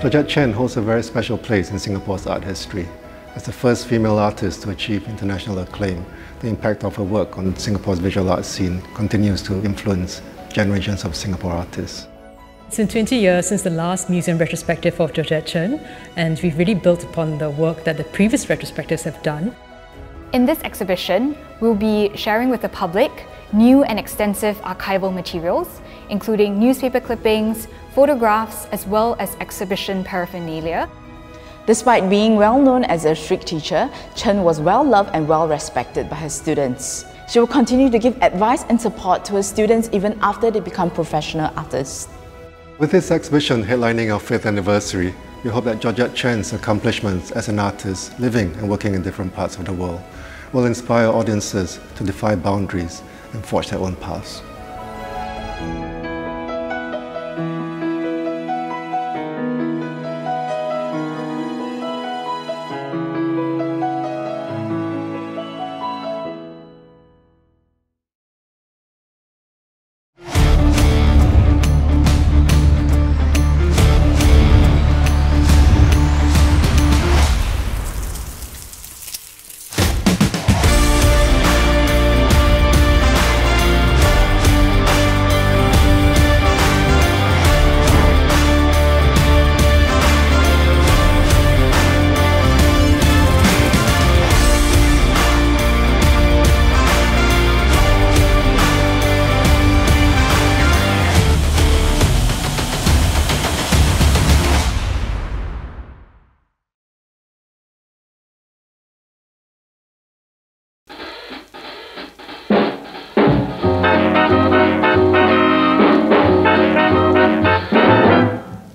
Georgette Chen holds a very special place in Singapore's art history. As the first female artist to achieve international acclaim, the impact of her work on Singapore's visual art scene continues to influence generations of Singapore artists. It's been 20 years since the last museum retrospective of Georgette Chen, and we've really built upon the work that the previous retrospectives have done. In this exhibition, we'll be sharing with the public new and extensive archival materials, including newspaper clippings, photographs, as well as exhibition paraphernalia. Despite being well known as a strict teacher, Chen was well loved and well respected by her students. She will continue to give advice and support to her students even after they become professional artists. With this exhibition headlining our 5th anniversary, we hope that Georgette Chen's accomplishments as an artist living and working in different parts of the world will inspire audiences to defy boundaries and forge their own paths.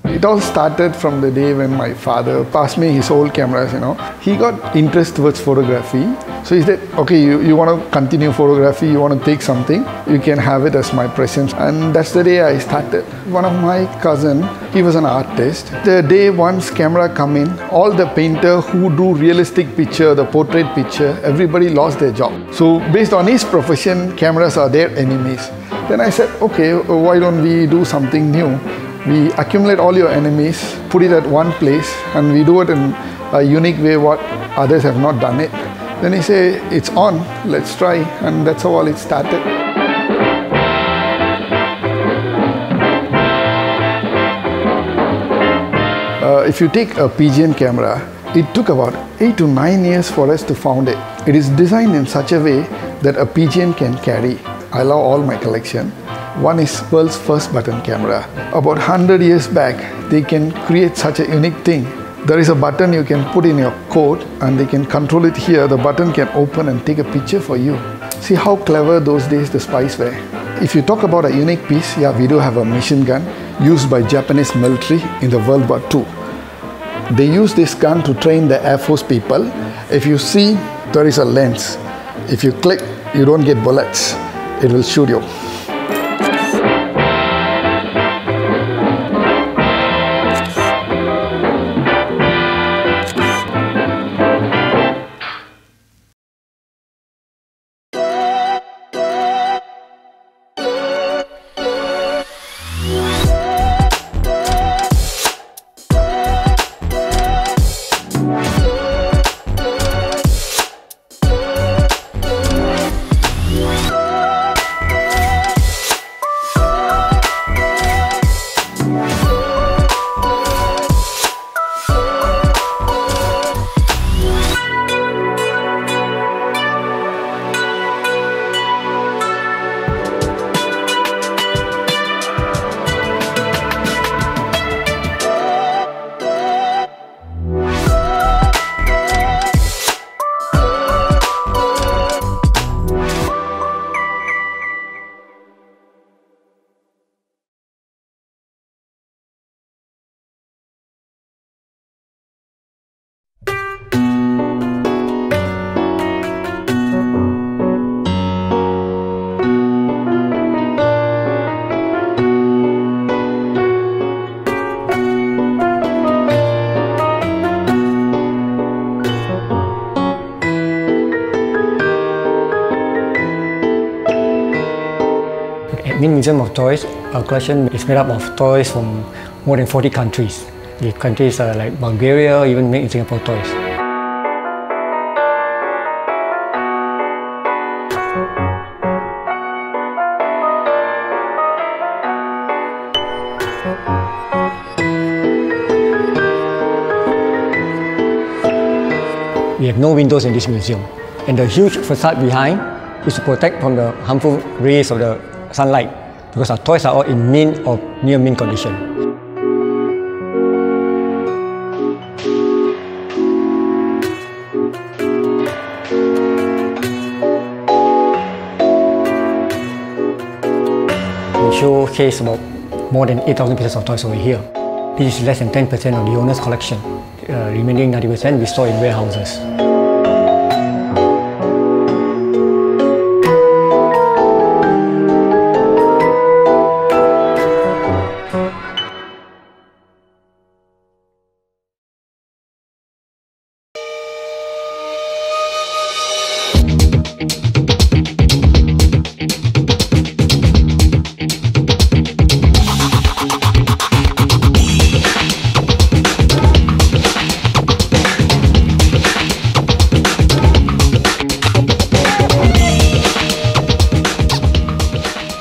It all started from the day when my father passed me his old cameras, He got interest towards photography. So he said, okay, you want to continue photography, you want to take something, you can have it as my present. And that's the day I started. One of my cousin, he was an artist. The day once camera come in, all the painter who do realistic picture, the portrait picture, everybody lost their job. So based on his profession, cameras are their enemies. Then I said, okay, why don't we do something new? We accumulate all your enemies, put it at one place, and we do it in a unique way what others have not done it. Then he said, it's on, let's try, and that's how all it started. If you take a PGN camera, it took about 8 to 9 years for us to found it. It is designed in such a way that a PGN can carry. I love all my collection. One is world's first button camera. About 100 years back, they can create such a unique thing. There is a button you can put in your coat and they can control it here. The button can open and take a picture for you. See how clever those days the spies were. If you talk about a unique piece, yeah, we do have a machine gun used by Japanese military in the World War II. They use this gun to train the Air Force people. If you see, there is a lens. If you click, you don't get bullets. It will shoot you. Museum of Toys, our collection is made up of toys from more than 40 countries. The countries like Bulgaria even make in Singapore toys. We have no windows in this museum, and the huge facade behind is to protect from the harmful rays of the sunlight, because our toys are all in mint or near mint condition. We showcase about more than 8,000 pieces of toys over here. This is less than 10% of the owner's collection. Remaining 90% we store in warehouses.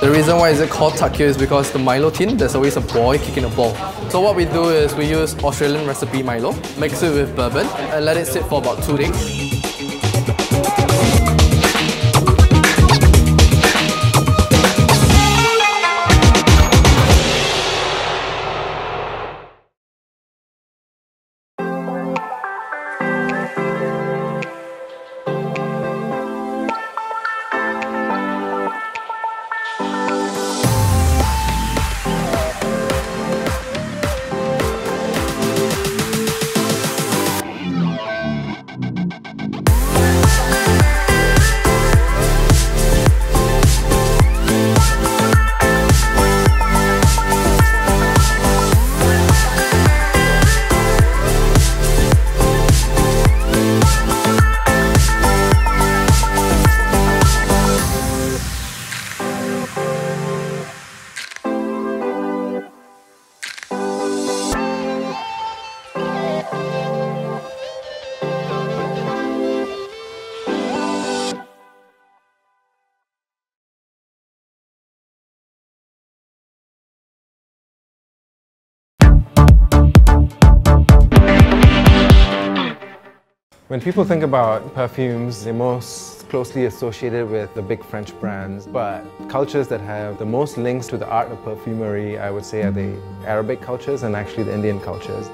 The reason why is it called tuck here is because the Milo tin, there's always a boy kicking a ball. So what we do is we use Australian recipe Milo, mix it with bourbon, and let it sit for about 2 days. When people think about perfumes, they're most closely associated with the big French brands, but cultures that have the most links to the art of perfumery, I would say, are the Arabic cultures and actually the Indian cultures.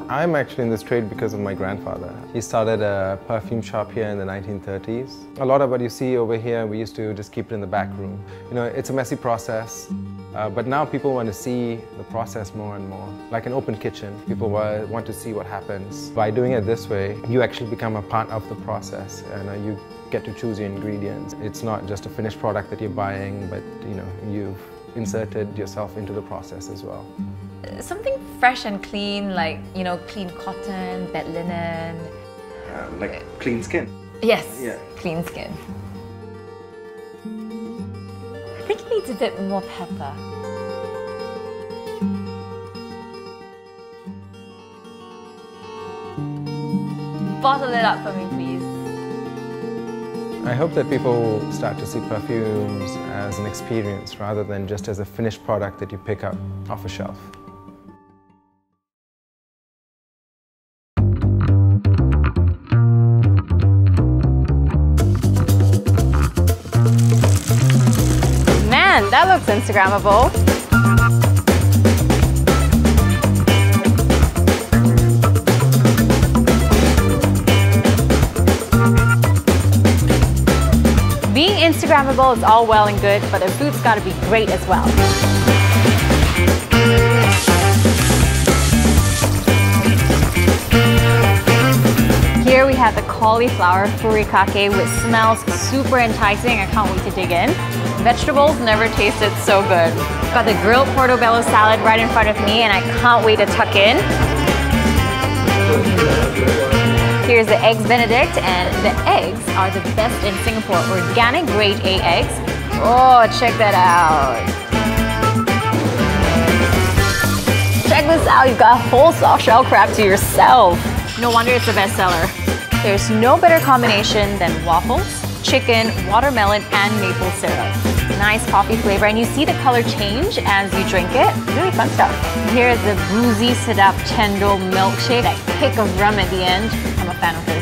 I'm actually in this trade because of my grandfather. He started a perfume shop here in the 1930s. A lot of what you see over here, we used to just keep it in the back room. You know, it's a messy process, but now people want to see the process more and more. Like an open kitchen, people want to see what happens. By doing it this way, you actually become a part of the process, and you get to choose your ingredients. It's not just a finished product that you're buying, but you've inserted yourself into the process as well. Something fresh and clean, like, clean cotton, bed linen. Like clean skin. Yes, Yeah. clean skin. I think it needs a bit more pepper. Bottle it up for me, please. I hope that people start to see perfumes as an experience rather than just as a finished product that you pick up off a shelf. Man, that looks Instagrammable. Being Instagrammable is all well and good, but the food's gotta be great as well. Here we have the cauliflower furikake, which smells super enticing. I can't wait to dig in. Vegetables never tasted so good. Got the grilled portobello salad right in front of me, and I can't wait to tuck in. Here's the eggs Benedict, and the eggs are the best in Singapore. Organic grade A eggs. Oh, check that out. check this out. You've got a whole soft shell crab to yourself. No wonder it's a bestseller. There's no better combination than waffles, chicken, watermelon, and maple syrup. Nice coffee flavor, and you see the color change as you drink it. Really fun stuff. Here's the Boozy Sedap Cendol milkshake. That kick of rum at the end. I'm a fan of this.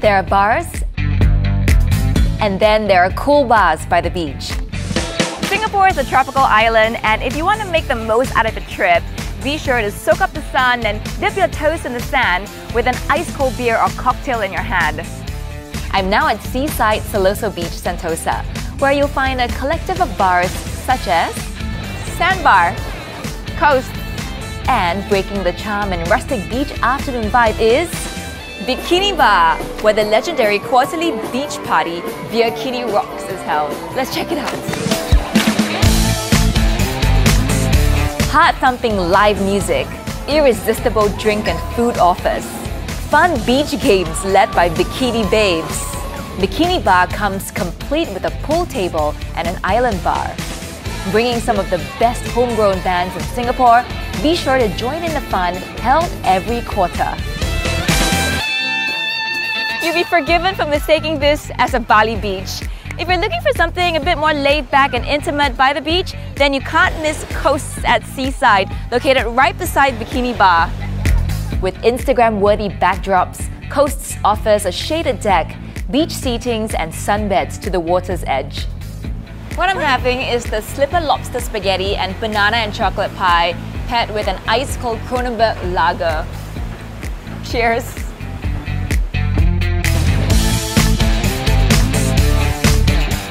There are bars, and then there are cool bars by the beach. Singapore is a tropical island, and if you want to make the most out of the trip, be sure to soak up the sun and dip your toes in the sand with an ice-cold beer or cocktail in your hand. I'm now at Seaside Siloso Beach, Sentosa, where you'll find a collective of bars such as Sandbar, Coast, And breaking the charm and rustic beach afternoon vibe is Bikini Bar, where the legendary quarterly beach party Bikini Rocks is held. Let's check it out. Heart-thumping live music, irresistible drink and food offers, fun beach games led by Bikini Babes. Bikini Bar comes complete with a pool table and an island bar. Bringing some of the best homegrown bands in Singapore, be sure to join in the fun held every quarter. You'll be forgiven for mistaking this as a Bali beach. If you're looking for something a bit more laid back and intimate by the beach, then you can't miss Coasts at Seaside, located right beside Bikini Bar. With Instagram-worthy backdrops, Coasts offers a shaded deck, beach seatings and sunbeds to the water's edge. What I'm having is the slipper lobster spaghetti and banana and chocolate pie paired with an ice-cold Kronenbourg lager. Cheers!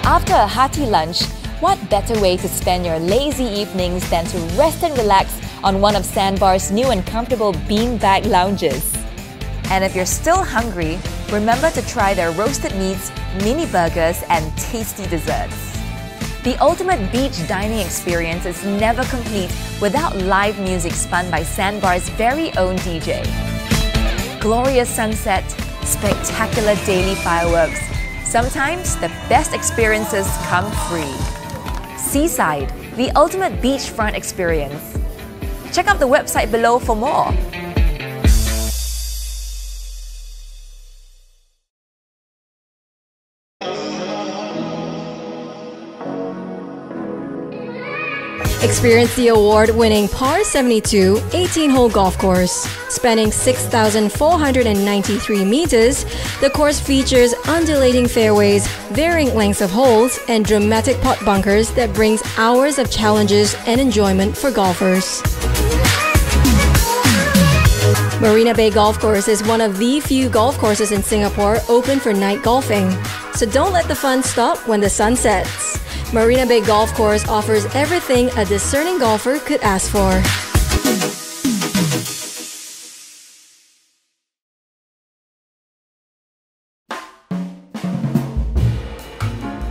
After a hearty lunch, what better way to spend your lazy evenings than to rest and relax on one of Sandbar's new and comfortable beanbag lounges? And if you're still hungry, remember to try their roasted meats, mini burgers and tasty desserts. The ultimate beach dining experience is never complete without live music spun by Sandbar's very own DJ. Glorious sunset, spectacular daily fireworks. Sometimes the best experiences come free. Seaside, the ultimate beachfront experience. Check out the website below for more. Experience the award-winning Par 72 18-hole golf course. Spanning 6,493 meters, the course features undulating fairways, varying lengths of holes, and dramatic putt bunkers that brings hours of challenges and enjoyment for golfers. Marina Bay Golf Course is one of the few golf courses in Singapore open for night golfing. So don't let the fun stop when the sun sets. Marina Bay Golf Course offers everything a discerning golfer could ask for.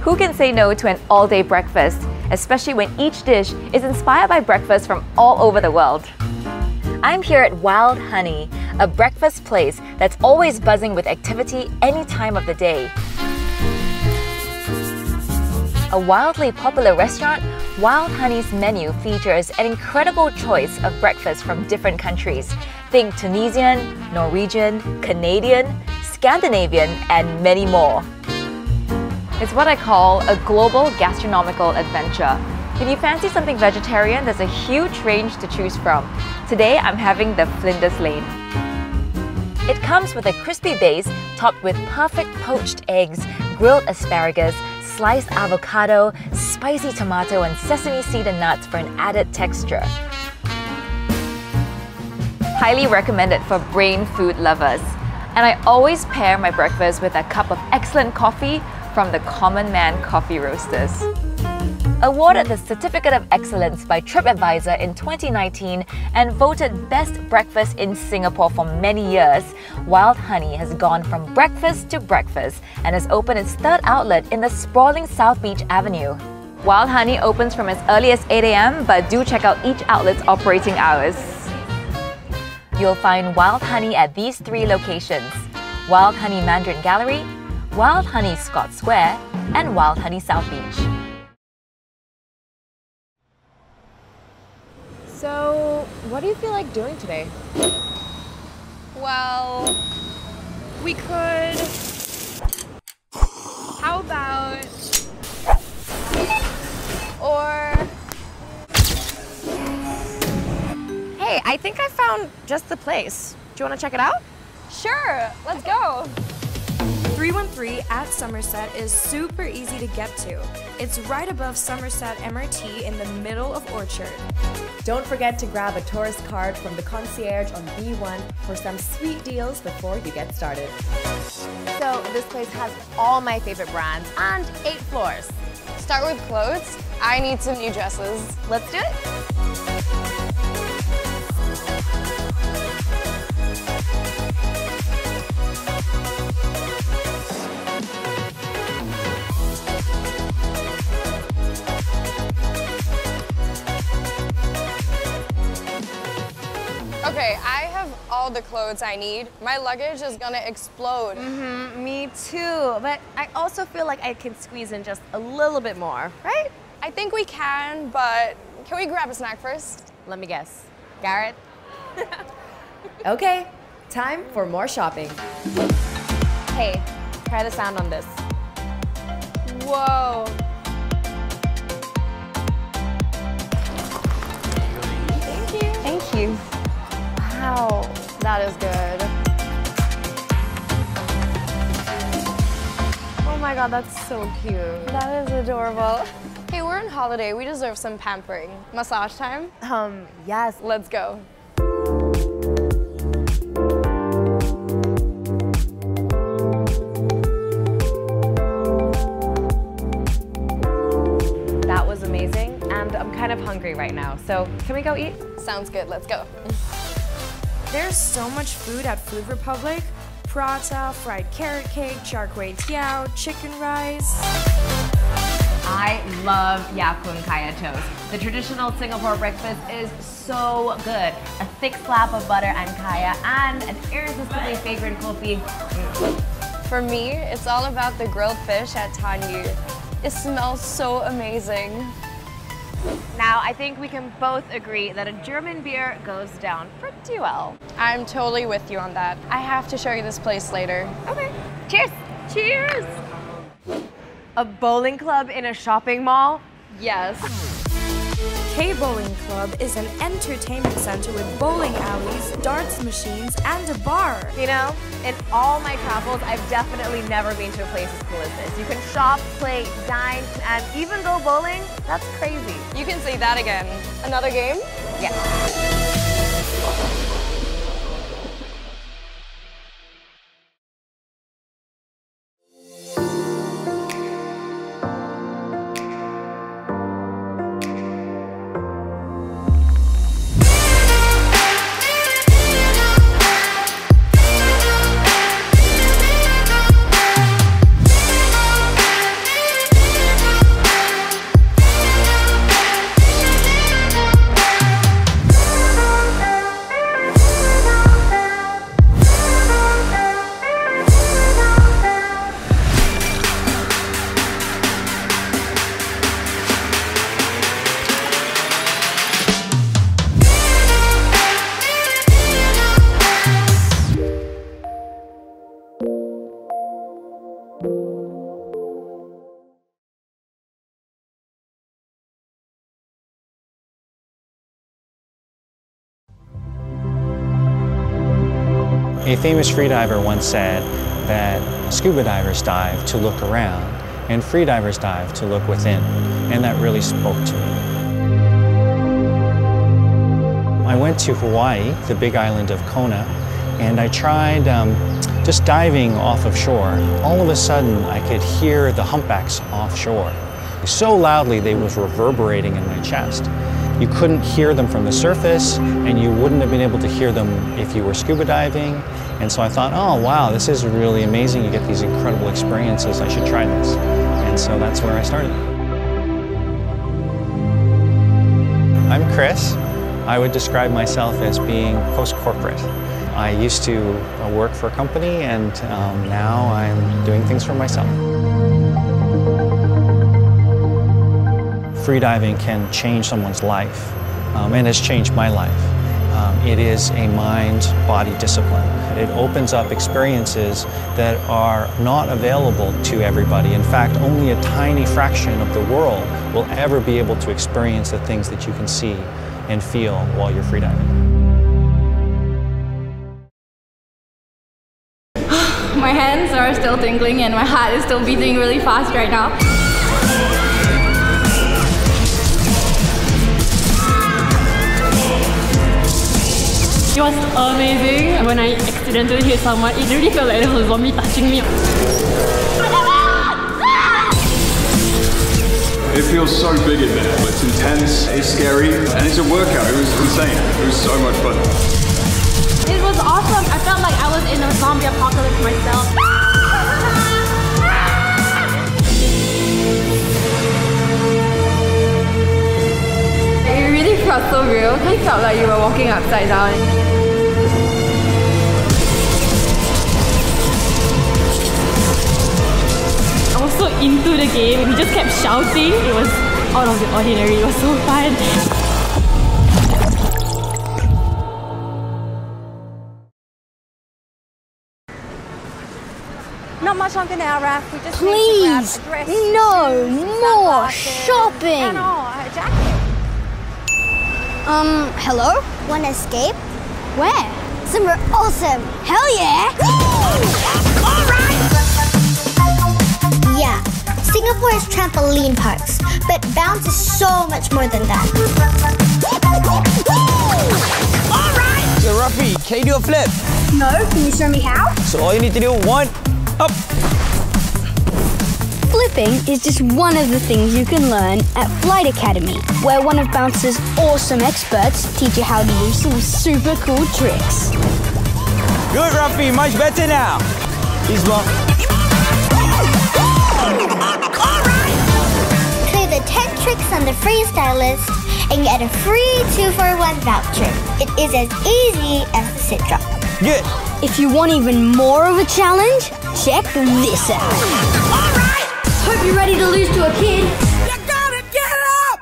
Who can say no to an all-day breakfast, especially when each dish is inspired by breakfast from all over the world? I'm here at Wild Honey, a breakfast place that's always buzzing with activity any time of the day. A wildly popular restaurant, Wild Honey's menu features an incredible choice of breakfast from different countries. Think Tunisian, Norwegian, Canadian, Scandinavian, and many more. It's what I call a global gastronomical adventure. If you fancy something vegetarian, there's a huge range to choose from. Today, I'm having the Flinders Lane. It comes with a crispy base topped with perfect poached eggs, grilled asparagus, sliced avocado, spicy tomato, and sesame seed and nuts for an added texture. Highly recommended for brain food lovers. And I always pair my breakfast with a cup of excellent coffee from the Common Man Coffee Roasters. Awarded the Certificate of Excellence by TripAdvisor in 2019 and voted Best Breakfast in Singapore for many years, Wild Honey has gone from breakfast to breakfast and has opened its third outlet in the sprawling South Beach Avenue. Wild Honey opens from as early as 8 AM, but do check out each outlet's operating hours. You'll find Wild Honey at these three locations: Wild Honey Mandarin Gallery, Wild Honey Scott Square, and Wild Honey South Beach. So, what do you feel like doing today? Well, we could... How about... Or... Hey, I think I found just the place. Do you want to check it out? Sure, let's go. 313 at Somerset is super easy to get to. It's right above Somerset MRT in the middle of Orchard. Don't forget to grab a tourist card from the concierge on B1 for some sweet deals before you get started. So this place has all my favorite brands and 8 floors. Start with clothes. I need some new dresses. Let's do it. Okay, I have all the clothes I need. My luggage is gonna explode. Me too, but I also feel like I can squeeze in just a little bit more, right? I think we can, but can we grab a snack first? Let me guess. Garrett? Okay, time for more shopping. Hey, try the sound on this. Whoa. Thank you. Thank you. Wow, that is good. Oh my god, that's so cute. That is adorable. Hey, we're on holiday. We deserve some pampering. Massage time? Yes. Let's go. That was amazing, and I'm kind of hungry right now, so can we go eat? Sounds good, let's go. There's so much food at Food Republic. Prata, fried carrot cake, char kway teow, chicken rice. I love Ya Kun Kaya toast. The traditional Singapore breakfast is so good. A thick slab of butter and kaya and an irresistibly fragrant kopi. For me, it's all about the grilled fish at Tan Yu. It smells so amazing. Now, I think we can both agree that a German beer goes down pretty well. I'm totally with you on that. I have to show you this place later. Okay. Cheers! Cheers! A bowling club in a shopping mall? Yes. K Bowling Club is an entertainment center with bowling alleys, darts machines, and a bar. You know, in all my travels, I've definitely never been to a place as cool as this. You can shop, play, dine, and even go bowling. That's crazy. You can say that again. Another game? Yeah. A famous freediver once said that scuba divers dive to look around and freedivers dive to look within, and that really spoke to me. I went to Hawaii, the big island of Kona, and I tried just diving off of shore. All of a sudden, I could hear the humpbacks offshore. So loudly, they was reverberating in my chest. You couldn't hear them from the surface, and you wouldn't have been able to hear them if you were scuba diving. And so I thought, oh wow, this is really amazing. You get these incredible experiences. I should try this. And so that's where I started. I'm Chris. I would describe myself as being post-corporate. I used to work for a company, and now I'm doing things for myself. Freediving can change someone's life, and has changed my life. It is a mind-body discipline. It opens up experiences that are not available to everybody. In fact, only a tiny fraction of the world will ever be able to experience the things that you can see and feel while you're freediving. My hands are still tingling and my heart is still beating really fast right now. It was amazing. When I accidentally hit someone, it really felt like there was a zombie touching me. It feels so big in there. It's intense, it's scary, and it's a workout. It was insane. It was so much fun. It was awesome. I felt like I was in a zombie apocalypse myself. It really felt so real. It felt like you were walking upside down. the game. We just kept shouting. It was out of the ordinary. It was so fun. Not much longer now, Raph. We just Please, need to grab a dress, no shoes, more sunglasses, shopping. And a jacket. Hello? Wanna escape? Where? Somewhere awesome. Hell yeah! Alright! Yeah, Singapore has trampoline parks, but bounce is so much more than that. Alright! Yo, Rafi, can you do a flip? No, can you show me how? So all you need to do, 1, up. Flipping is just one of the things you can learn at Flight Academy, where one of Bounce's awesome experts teach you how to do some super cool tricks. Good, Rafi, much better now. He's one. Clear the 10 tricks on the freestyle list and get a free 2-for-1 voucher. It is as easy as the sit-drop. Good. If you want even more of a challenge, check this out. Alright! Hope you're ready to lose to a kid. You gotta get up!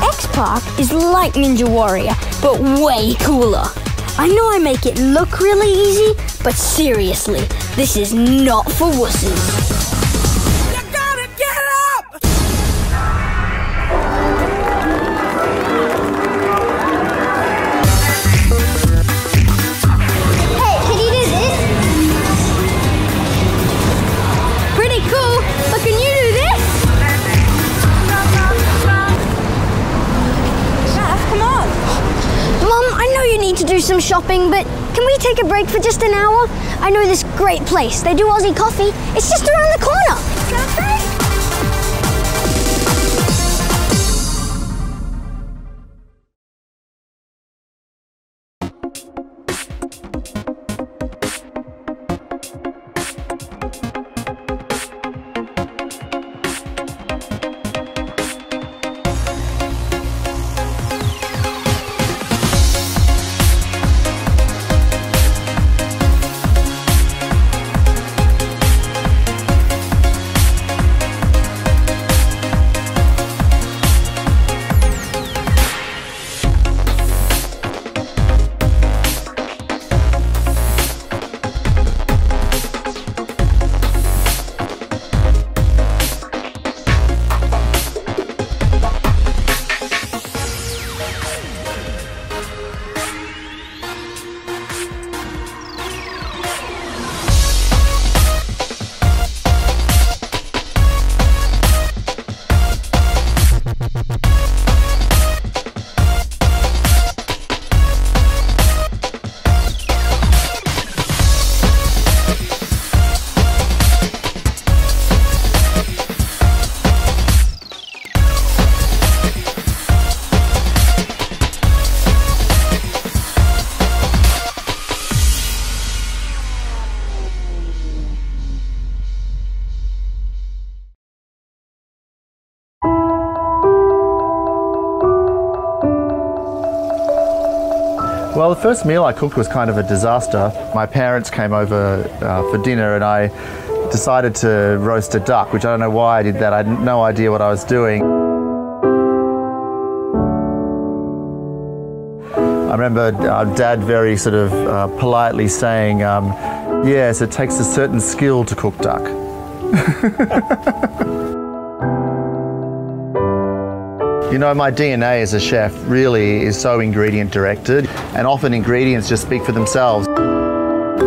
X-Park is like Ninja Warrior, but way cooler. I know I make it look really easy, but seriously, this is not for wusses. To do some shopping, but can we take a break for just an hour? I know this great place. They do Aussie coffee. It's just around the corner. Sounds great. Well, the first meal I cooked was kind of a disaster. My parents came over for dinner and I decided to roast a duck, which I don't know why I did that. I had no idea what I was doing. I remember Dad very sort of politely saying, yes, it takes a certain skill to cook duck. You know, my DNA as a chef really is so ingredient directed, and often ingredients just speak for themselves.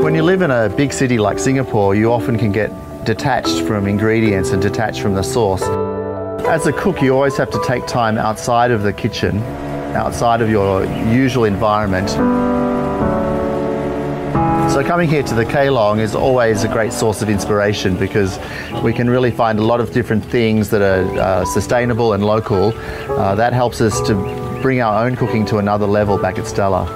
When you live in a big city like Singapore, you often can get detached from ingredients and detached from the source. As a cook, you always have to take time outside of the kitchen, outside of your usual environment. So coming here to the Keelong is always a great source of inspiration because we can really find a lot of different things that are sustainable and local. That helps us to bring our own cooking to another level back at Stella.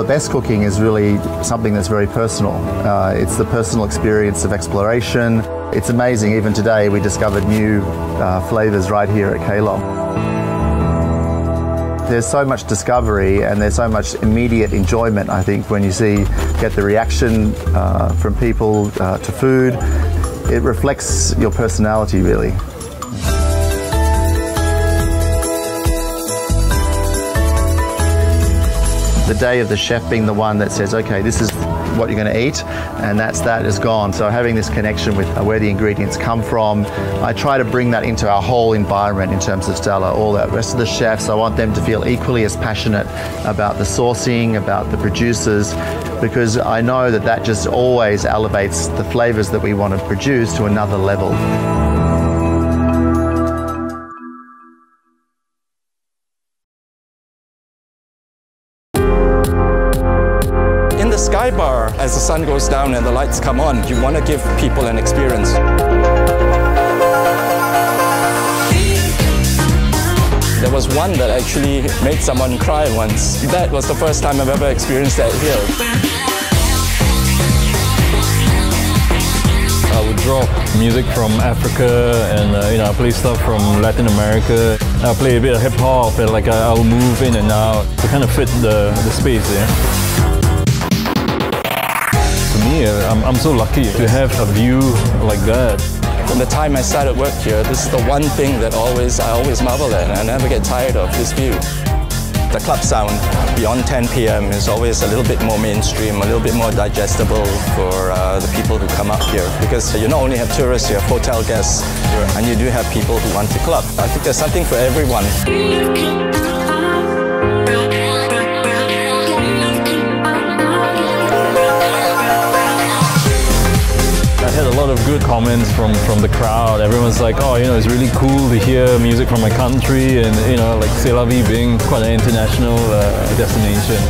best cooking is really something that's very personal. It's the personal experience of exploration. It's amazing, even today we discovered new flavours right here at Kehlong. There's so much discovery and there's so much immediate enjoyment, I think, when you get the reaction from people to food. It reflects your personality, really. The day of the chef being the one that says, okay, this is what you're going to eat, and that is gone. So having this connection with where the ingredients come from, I try to bring that into our whole environment in terms of Stella. All the rest of the chefs, I want them to feel equally as passionate about the sourcing, about the producers, because I know that just always elevates the flavors that we want to produce to another level. Sky bar, as the sun goes down and the lights come on, you want to give people an experience. There was one that actually made someone cry once. That was the first time I've ever experienced that here. I would draw music from Africa and I play stuff from Latin America. I play a bit of hip hop and I'll move in and out to kind of fit the space there. I'm so lucky to have a view like that. From the time I started work here, this is the one thing that I always marvel at, and I never get tired of this view. The club sound beyond 10 p.m. is always a little bit more mainstream, a little bit more digestible for the people who come up here. Because you not only have tourists, you have hotel guests, and you do have people who want to club. I think there's something for everyone. I had a lot of good comments from the crowd. Everyone's like, oh, it's really cool to hear music from my country, and like C'est La Vie being quite an international destination.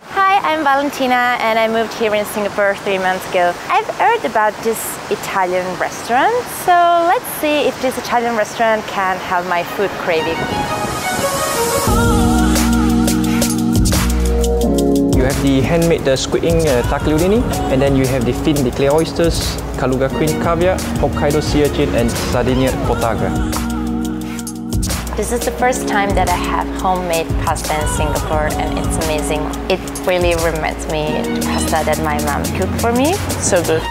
Hi, I'm Valentina and I moved here in Singapore 3 months ago. I've heard about this Italian restaurant, so let's see if this Italian restaurant can have my food craving. You have the handmade squid ink tagliolini, and then you have the fin de clay oysters, Kaluga queen caviar, Hokkaido sea urchin, and Sardinia potagra. This is the first time that I have homemade pasta in Singapore, and it's amazing. It really reminds me of the pasta that my mom cooked for me. So good.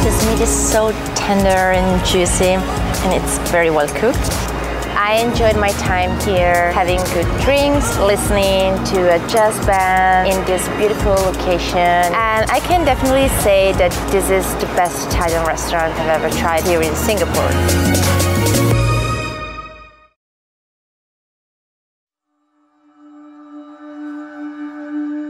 This meat is so tender and juicy, and it's very well cooked. I enjoyed my time here, having good drinks, listening to a jazz band in this beautiful location. And I can definitely say that this is the best Italian restaurant I've ever tried here in Singapore.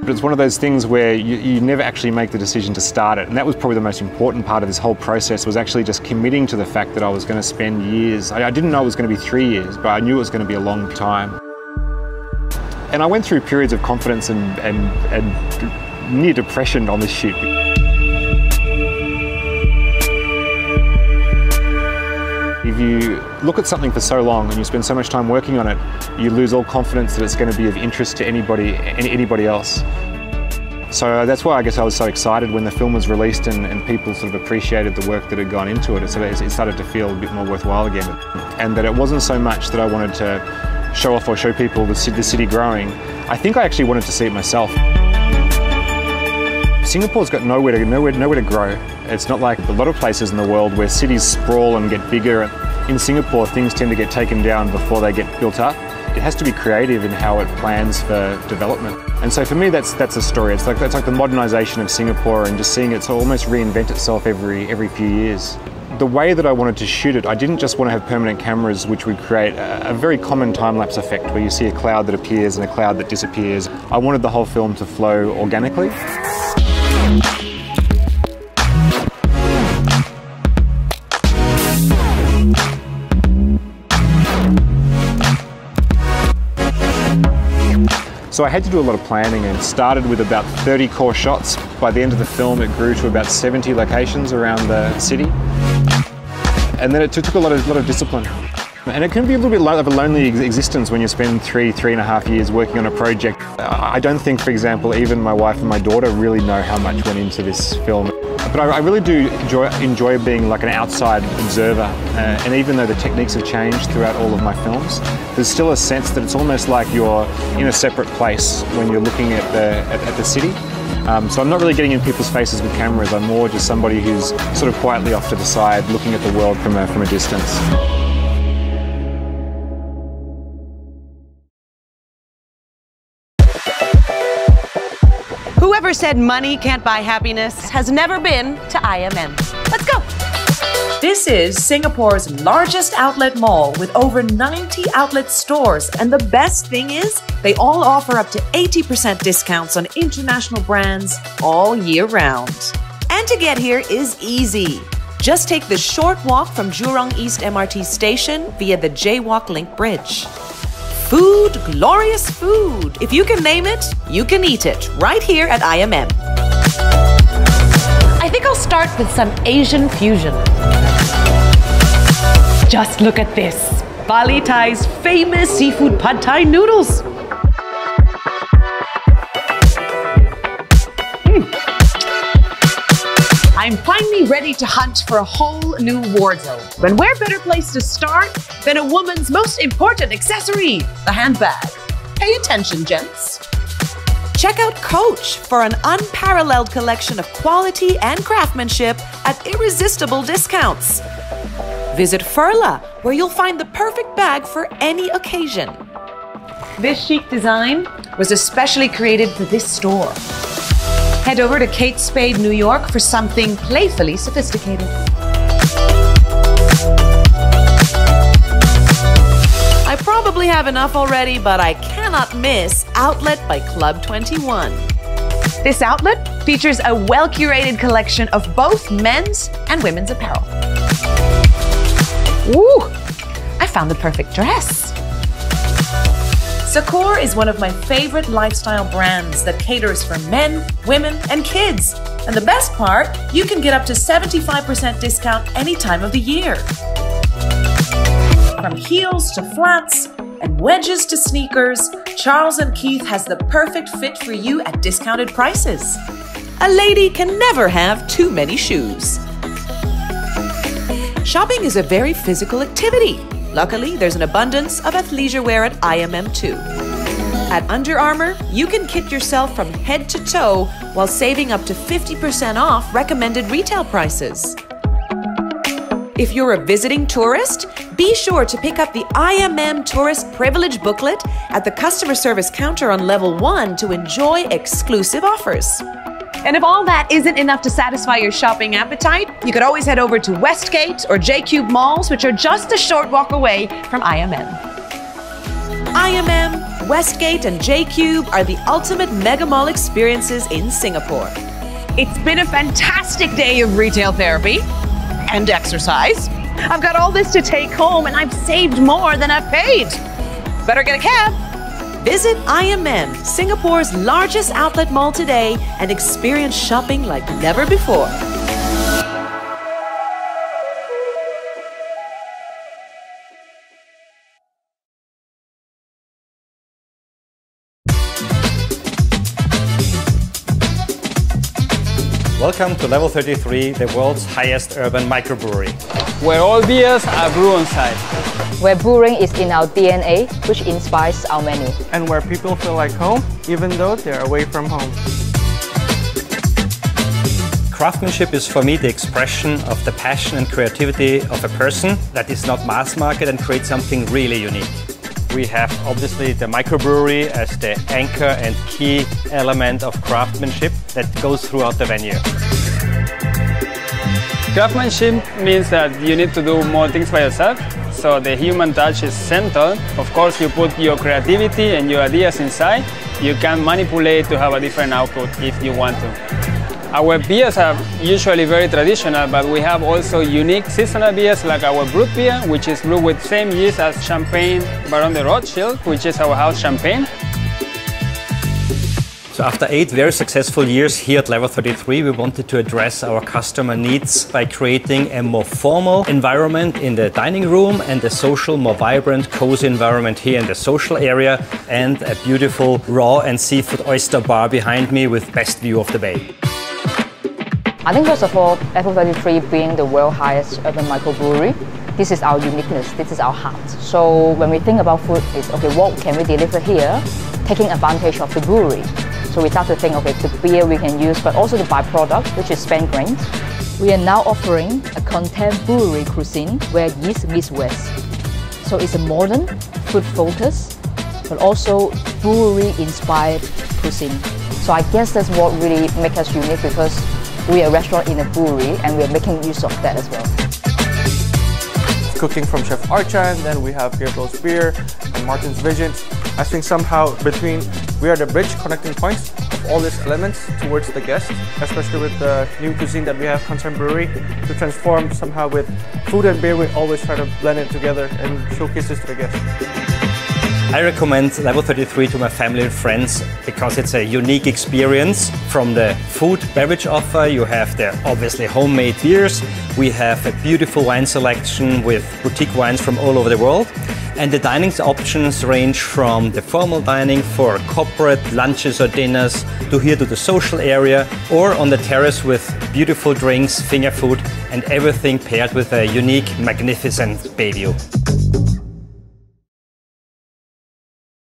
But it's one of those things where you never actually make the decision to start it. And that was probably the most important part of this whole process, was actually just committing to the fact that I was going to spend years. I didn't know it was going to be 3 years, but I knew it was going to be a long time. And I went through periods of confidence and near depression on this shoot. If you look at something for so long and you spend so much time working on it, you lose all confidence that it's going to be of interest to anybody else. So that's why I guess I was so excited when the film was released and people sort of appreciated the work that had gone into it. So it started to feel a bit more worthwhile again. And that it wasn't so much that I wanted to show off or show people the city growing. I think I actually wanted to see it myself. Singapore's got nowhere to grow. It's not like a lot of places in the world where cities sprawl and get bigger. In Singapore, things tend to get taken down before they get built up. It has to be creative in how it plans for development. And so for me, that's a story. It's like the modernisation of Singapore and just seeing it almost reinvent itself every few years. The way that I wanted to shoot it, I didn't just want to have permanent cameras which would create a very common time-lapse effect where you see a cloud that appears and a cloud that disappears. I wanted the whole film to flow organically. So I had to do a lot of planning and started with about 30 core shots. By the end of the film, it grew to about 70 locations around the city. And then it took a lot of discipline. And it can be a little bit of a lonely existence when you spend 3.5 years working on a project. I don't think, for example, even my wife and my daughter really know how much went into this film. But I really do enjoy being like an outside observer. And even though the techniques have changed throughout all of my films, there's still a sense that it's almost like you're in a separate place when you're looking at the city. So I'm not really getting in people's faces with cameras. I'm more just somebody who's sort of quietly off to the side, looking at the world from a distance. Whoever said money can't buy happiness has never been to IMM. Let's go. This is Singapore's largest outlet mall with over 90 outlet stores. And the best thing is, they all offer up to 80% discounts on international brands all year round. And to get here is easy. Just take the short walk from Jurong East MRT station via the Jaywalk Link Bridge. Food, glorious food. If you can name it, you can eat it right here at IMM. I think I'll start with some Asian fusion. Just look at this. Bali Thai's famous seafood pad thai noodles. I'm finally ready to hunt for a whole new wardrobe. But where better place to start than a woman's most important accessory, the handbag. Pay attention, gents. Check out Coach for an unparalleled collection of quality and craftsmanship at irresistible discounts. Visit Furla, where you'll find the perfect bag for any occasion. This chic design was especially created for this store. Head over to Kate Spade, New York for something playfully sophisticated. I probably have enough already, but I cannot miss Outlet by Club 21. This outlet features a well-curated collection of both men's and women's apparel. Ooh, I found the perfect dress. Sakor is one of my favorite lifestyle brands that caters for men, women, and kids. And the best part, you can get up to 75% discount any time of the year. From heels to flats and wedges to sneakers, Charles & Keith has the perfect fit for you at discounted prices. A lady can never have too many shoes. Shopping is a very physical activity. Luckily, there's an abundance of athleisure wear at IMM too. At Under Armour, you can kit yourself from head to toe while saving up to 50% off recommended retail prices. If you're a visiting tourist, be sure to pick up the IMM Tourist Privilege booklet at the customer service counter on level 1 to enjoy exclusive offers. And if all that isn't enough to satisfy your shopping appetite, you could always head over to Westgate or J-Cube malls, which are just a short walk away from IMM. IMM, Westgate, and J-Cube are the ultimate mega mall experiences in Singapore. It's been a fantastic day of retail therapy and exercise. I've got all this to take home and I've saved more than I've paid. Better get a cab. Visit IMM, Singapore's largest outlet mall today, and experience shopping like never before. Welcome to Level 33, the world's highest urban microbrewery. Where all beers are brewed on site. Where brewing is in our DNA, which inspires our menu. And where people feel like home, even though they're away from home. Craftsmanship is for me the expression of the passion and creativity of a person that is not mass market and creates something really unique. We have obviously the microbrewery as the anchor and key element of craftsmanship that goes throughout the venue. Craftsmanship means that you need to do more things by yourself, so the human touch is central. Of course, you put your creativity and your ideas inside. You can manipulate to have a different output if you want to. Our beers are usually very traditional, but we have also unique seasonal beers like our Brut beer, which is brewed with same yeast as Champagne Baron de Rothschild, which is our house champagne. So after 8 very successful years here at Level 33, we wanted to address our customer needs by creating a more formal environment in the dining room and a social, more vibrant, cozy environment here in the social area, and a beautiful raw and seafood oyster bar behind me with best view of the bay. I think first of all, Level 33 being the world's highest urban microbrewery, this is our uniqueness, this is our heart. So when we think about food, it's okay, what can we deliver here, taking advantage of the brewery. So we start to think of the beer we can use, but also the byproduct, which is spent grains. We are now offering a contemporary cuisine where yeast meets West. So it's a modern, food-focused, but also brewery-inspired cuisine. So I guess that's what really makes us unique, because we are a restaurant in a brewery and we're making use of that as well. Cooking from Chef Archan, then we have Gabriel's Beer and Martin's Visions. I think somehow we are the bridge connecting points of all these elements towards the guest, especially with the new cuisine that we have, Contemporary, to transform somehow with food and beer. We always try to blend it together and showcase this to the guests. I recommend Level 33 to my family and friends because it's a unique experience. From the food beverage offer, you have the obviously homemade beers. We have a beautiful wine selection with boutique wines from all over the world. And the dining options range from the formal dining for corporate lunches or dinners to here to the social area, or on the terrace with beautiful drinks, finger food, and everything paired with a unique, magnificent bay view.